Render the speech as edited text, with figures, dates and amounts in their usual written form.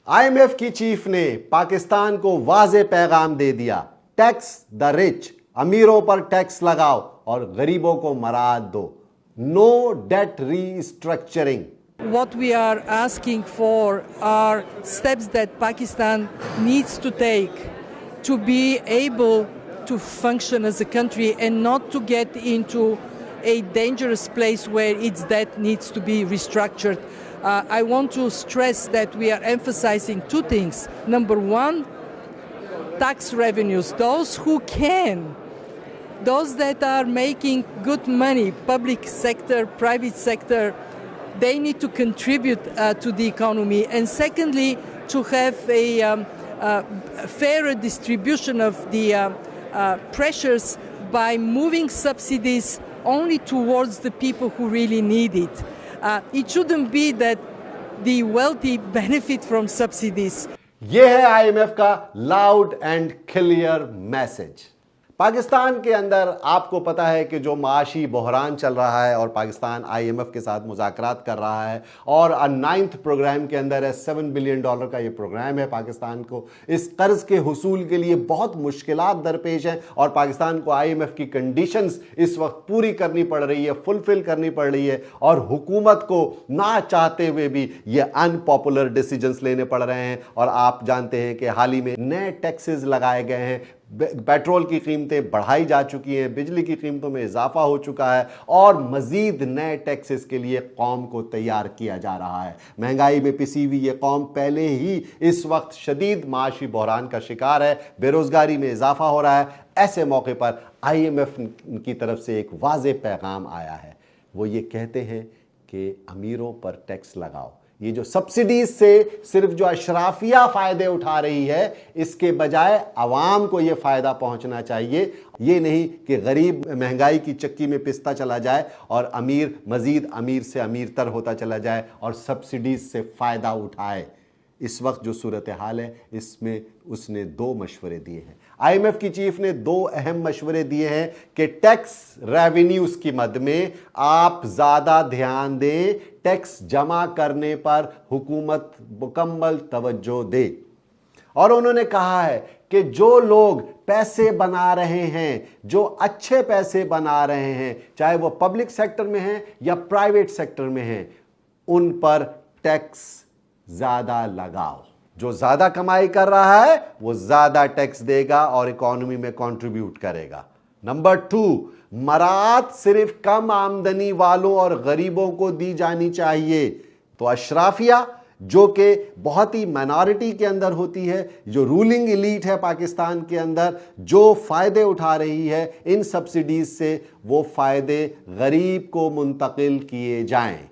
IMF की chief ने पाकिस्तान को वाज़े पैगाम दे दिया, टैक्स द रिच, अमीरों पर टैक्स लगाओ और गरीबों को मराद दो, no debt restructuring. What we are asking for are steps that Pakistan needs to take to be able to function as a country and not to get into a dangerous place where its debt needs to be restructured. I want to stress that we are emphasizing two things. Number one, tax revenues. Those who can, those that are making good money, public sector, private sector, they need to contribute to the economy. And secondly, to have a fairer distribution of the pressures by moving subsidies only towards the people who really need it. It shouldn't be that the wealthy benefit from subsidies. यह है IMF का loud and clear message. Pakistan के अंदर आपको पता है कि जो माशी बहरान चल रहा है और पाकिस्तान आईएमएफ के साथ मुज़ाकरात कर रहा है और 9th प्रोग्राम के अंदर है, $7 बिलियन का ये प्रोग्राम है। पाकिस्तान को इस कर्ज के हुसूल के लिए बहुत मुश्किलात दरपेश हैं और पाकिस्तान को आईएमएफ की कंडीशंस इस वक्त पूरी करनी पड़ रही है, फुलफिल करनी पड़ रही है और हुकूमत को ना चाहते हुए भी ये अनपॉपुलर डिसीजंस लेने पड़ रहे हैं। और आप जानते हैं कि हाल ही में नए टैक्सेस लगाए गए हैं, पेट्रोल की कीमतें बढ़ाई जा चुकी हैं, बिजली की कीमतों में इजाफा हो चुका है और मजीद नए टैक्सेस के लिए कौम को तैयार किया जा रहा है। महंगाई में पिसी हुई ये कौम पहले ही इस वक्त शदीद माशी बहरान का शिकार है, बेरोजगारी में इजाफा हो रहा है। ऐसे मौके पर आईएमएफ की तरफ से एक वाज़े पैगाम आया है। वो ये कहते हैं कि अमीरों पर टैक्स लगाओ। ये जो सब्सिडीज से सिर्फ जो अशराफिया फायदे उठा रही है, इसके बजाय अवाम को ये फायदा पहुंचना चाहिए। ये नहीं कि गरीब महंगाई की चक्की में पिसता चला जाए और अमीर मजीद अमीर से अमीरतर होता चला जाए और सब्सिडीज से फायदा उठाए। इस वक्त जो सूरत हाल है, इसमें उसने दो मशवरे दिए हैं। आईएमएफ की चीफ ने दो अहम मशवरे दिए हैं कि टैक्स रेवेन्यूज की मद में आप ज़्यादा ध्यान दें, टैक्स जमा करने पर हुकूमत मुकम्मल तवज्जो दे। और उन्होंने कहा है कि जो लोग पैसे बना रहे हैं, जो अच्छे पैसे बना रहे हैं, चाहे वो पब्लिक सेक्टर में हैं या प्राइवेट सेक्टर में हैं, उन पर टैक्स ज्यादा लगाओ। जो ज्यादा कमाई कर रहा है वो ज्यादा टैक्स देगा और इकोनॉमी में कंट्रीब्यूट करेगा। नंबर 2, मराद सिर्फ कम आमदनी वालों और गरीबों को दी जानी चाहिए। तो अशराफिया जो कि बहुत ही माइनॉरिटी के अंदर होती है, जो रूलिंग एलीट है पाकिस्तान के अंदर, जो फायदे उठा रही है इन सब्सिडीज से, वो फायदे गरीब को मुंतकिल किए जाएं।